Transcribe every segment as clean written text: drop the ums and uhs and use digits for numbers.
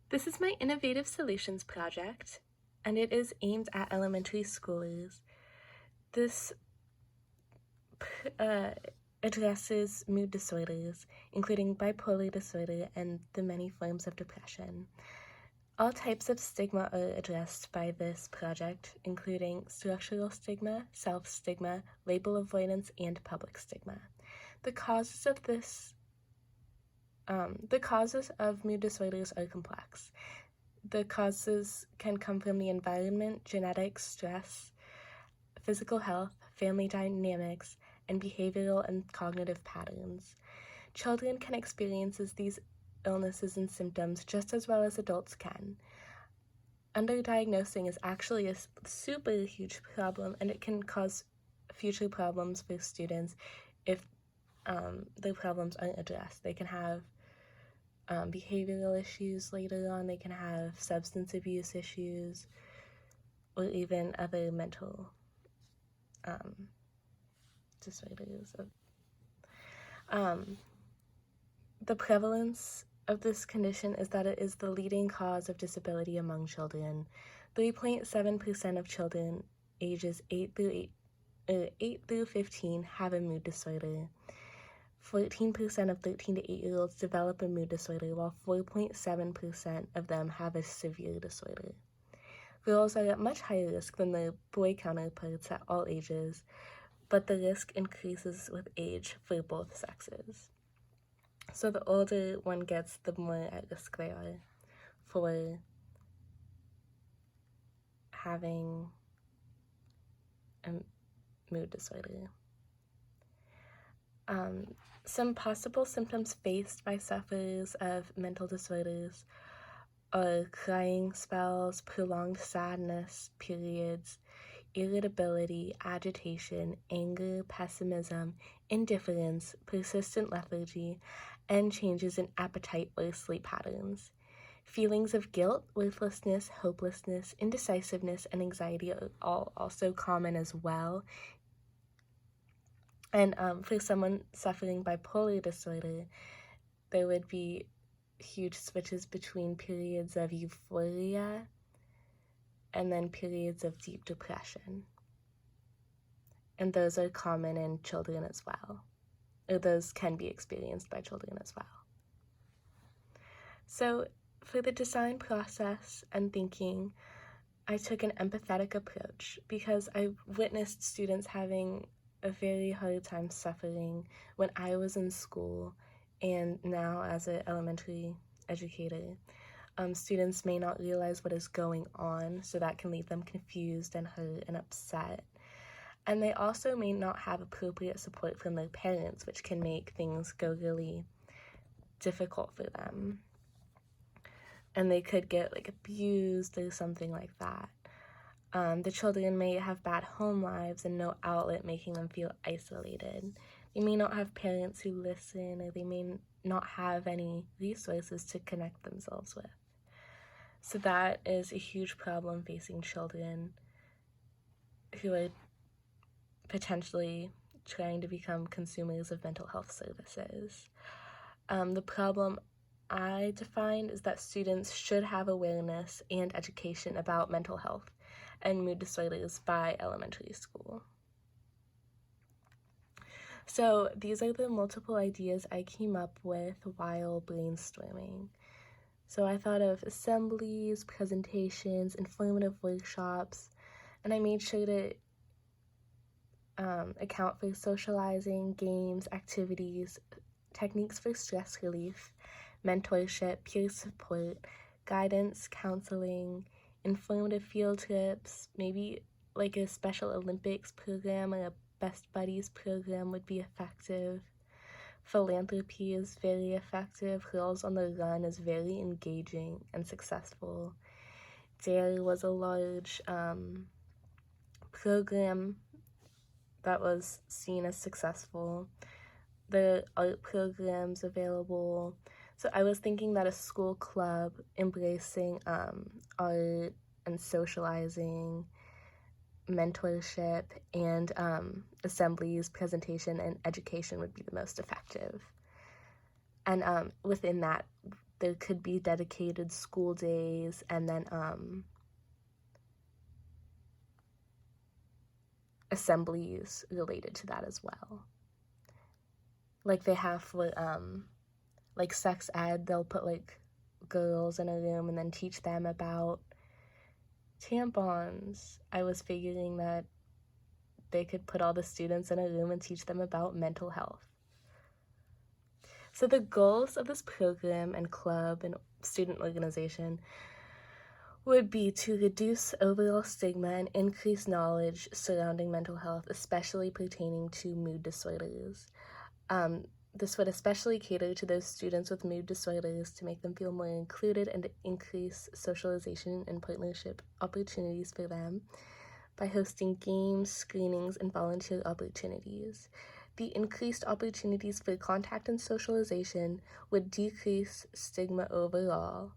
This is my Innovative Solutions project, and it is aimed at elementary schoolers. This addresses mood disorders, including bipolar disorder and the many forms of depression. All types of stigma are addressed by this project, including structural stigma, self-stigma, label avoidance, and public stigma. The causes of mood disorders are complex. The causes can come from the environment, genetics, stress, physical health, family dynamics, and behavioral and cognitive patterns. Children can experience these illnesses and symptoms just as well as adults can. Underdiagnosing is actually a super huge problem, and it can cause future problems for students if their problems aren't addressed. They can have behavioral issues later on, they can have substance abuse issues, or even other mental disorders. The prevalence of this condition is that it is the leading cause of disability among children. 3.7% of children ages 8 through 15 have a mood disorder. 14% of 13 to 8-year-olds develop a mood disorder, while 4.7% of them have a severe disorder. Girls are at much higher risk than their boy counterparts at all ages, but the risk increases with age for both sexes. So the older one gets, the more at risk they are for having a mood disorder. Some possible symptoms faced by sufferers of mental disorders are crying spells, prolonged sadness, periods, irritability, agitation, anger, pessimism, indifference, persistent lethargy, and changes in appetite or sleep patterns. Feelings of guilt, worthlessness, hopelessness, indecisiveness, and anxiety are all also common as well. And for someone suffering bipolar disorder, there would be huge switches between periods of euphoria and then periods of deep depression. And those are common in children as well, or those can be experienced by children as well. So for the design process and thinking, I took an empathetic approach because I witnessed students having a very hard time suffering when I was in school, and now as an elementary educator. Students may not realize what is going on, so that can leave them confused and hurt and upset. And they also may not have appropriate support from their parents, which can make things go really difficult for them. And they could get abused or something like that. The children may have bad home lives and no outlet, making them feel isolated. They may not have parents who listen, or they may not have any resources to connect themselves with. So that is a huge problem facing children who are potentially trying to become consumers of mental health services. The problem I defined is that students should have awareness and education about mental health and mood disorders by elementary school. So these are the multiple ideas I came up with while brainstorming. So I thought of assemblies, presentations, informative workshops, and I made sure to account for socializing, games, activities, techniques for stress relief, mentorship, peer support, guidance, counseling, informative field trips, maybe like a Special Olympics program or a Best Buddies program would be effective. Philanthropy is very effective. Girls on the Run is very engaging and successful. DARE was a large program that was seen as successful. There are art programs available. So I was thinking that a school club embracing art and socializing, mentorship, and assemblies, presentation, and education would be the most effective. And within that, there could be dedicated school days, and then assemblies related to that as well. Like they have for like sex ed, they'll put like girls in a room and then teach them about tampons. I was figuring that they could put all the students in a room and teach them about mental health. So the goals of this program and club and student organization would be to reduce overall stigma and increase knowledge surrounding mental health, especially pertaining to mood disorders. This would especially cater to those students with mood disorders to make them feel more included and to increase socialization and partnership opportunities for them by hosting games, screenings, and volunteer opportunities. The increased opportunities for contact and socialization would decrease stigma overall.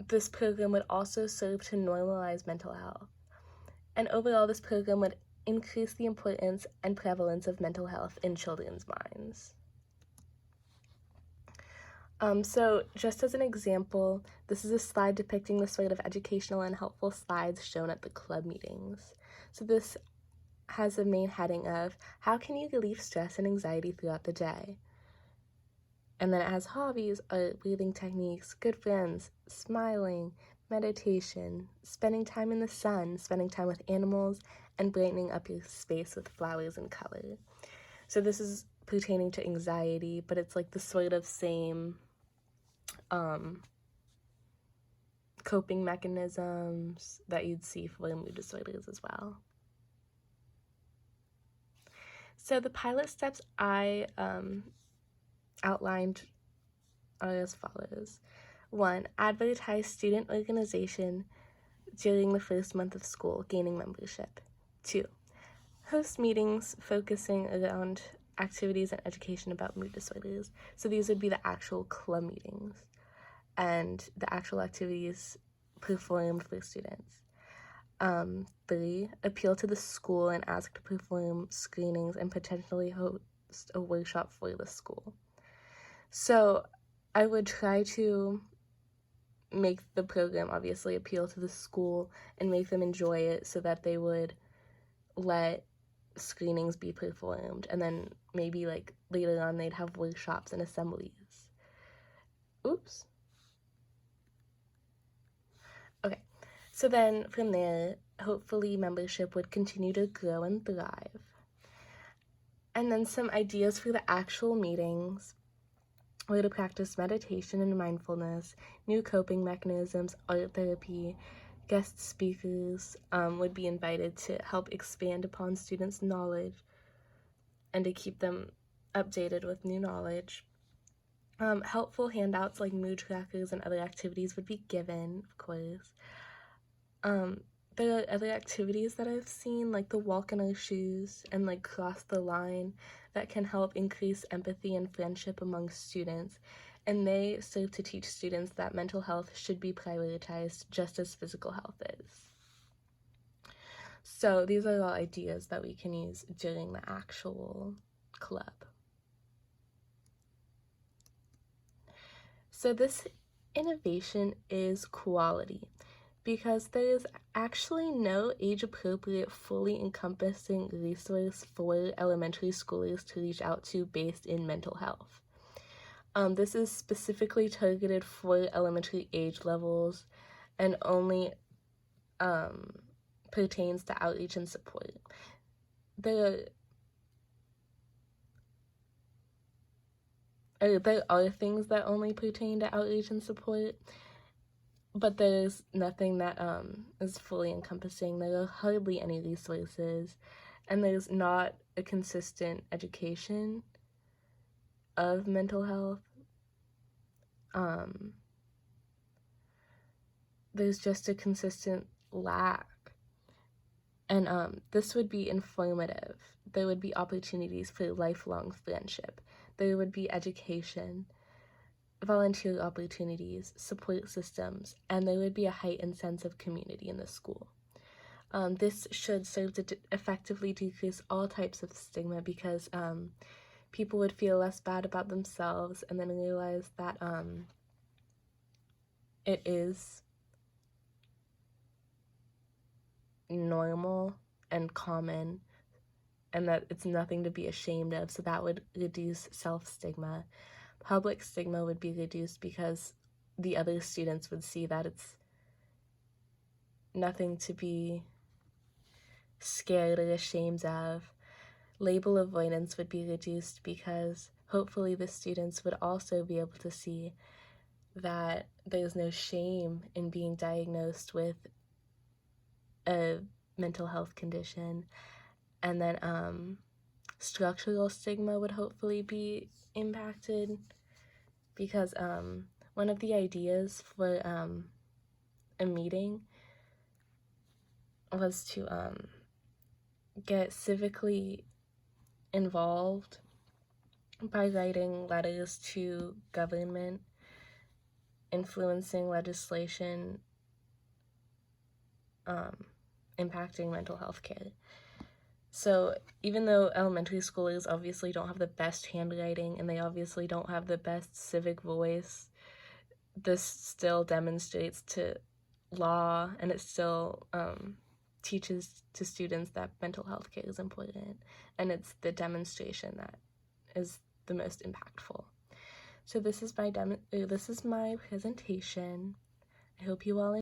This program would also serve to normalize mental health. And overall, this program would increase the importance and prevalence of mental health in children's minds. So just as an example, this is a slide depicting the sort of educational and helpful slides shown at the club meetings. So this has a main heading of, how can you relieve stress and anxiety throughout the day? And then it has hobbies, art, breathing techniques, good friends, smiling, meditation, spending time in the sun, spending time with animals, and brightening up your space with flowers and color. So this is pertaining to anxiety, but it's like the sort of same coping mechanisms that you'd see for mood disorders as well. So the pilot steps I outlined are as follows. 1. Advertise student organization during the first month of school, gaining membership. 2. Host meetings focusing around activities and education about mood disorders. So these would be the actual club meetings and the actual activities performed for students. 3. Appeal to the school and ask to perform screenings and potentially host a workshop for the school. So I would try to make the program obviously appeal to the school and make them enjoy it so that they would let screenings be performed, and then maybe like later on they'd have workshops and assemblies. Oops. Okay, so then from there, hopefully membership would continue to grow and thrive. And then some ideas for the actual meetings were to practice meditation and mindfulness, new coping mechanisms, art therapy. Guest speakers would be invited to help expand upon students' knowledge and to keep them updated with new knowledge. Helpful handouts like mood trackers and other activities would be given, of course. There are other activities that I've seen, like the walk in our shoes and like cross the line, that can help increase empathy and friendship among students, and they serve to teach students that mental health should be prioritized just as physical health is. So these are all ideas that we can use during the actual club. So this innovation is quality, because there is actually no age-appropriate, fully encompassing resource for elementary schoolers to reach out to based in mental health. This is specifically targeted for elementary age levels and only pertains to outreach and support. There are things that only pertain to outreach and support, but there's nothing that is fully encompassing. There are hardly any resources, and there's not a consistent education of mental health. There's just a consistent lack. And this would be informative. There would be opportunities for lifelong friendship. There would be education, volunteer opportunities, support systems, and there would be a heightened sense of community in the school. This should serve to effectively decrease all types of stigma, because people would feel less bad about themselves and then realize that it is normal and common and that it's nothing to be ashamed of. So that would reduce self-stigma. Public stigma would be reduced because the other students would see that it's nothing to be scared or ashamed of. Label avoidance would be reduced because hopefully the students would also be able to see that there's no shame in being diagnosed with a mental health condition. And then structural stigma would hopefully be impacted because one of the ideas for a meeting was to get civically involved by writing letters to government, influencing legislation impacting mental health care. So even though elementary schoolers obviously don't have the best handwriting and they obviously don't have the best civic voice, this still demonstrates to law and it still teaches to students that mental health care is important, and it's the demonstration that is the most impactful. So this is my presentation. I hope you all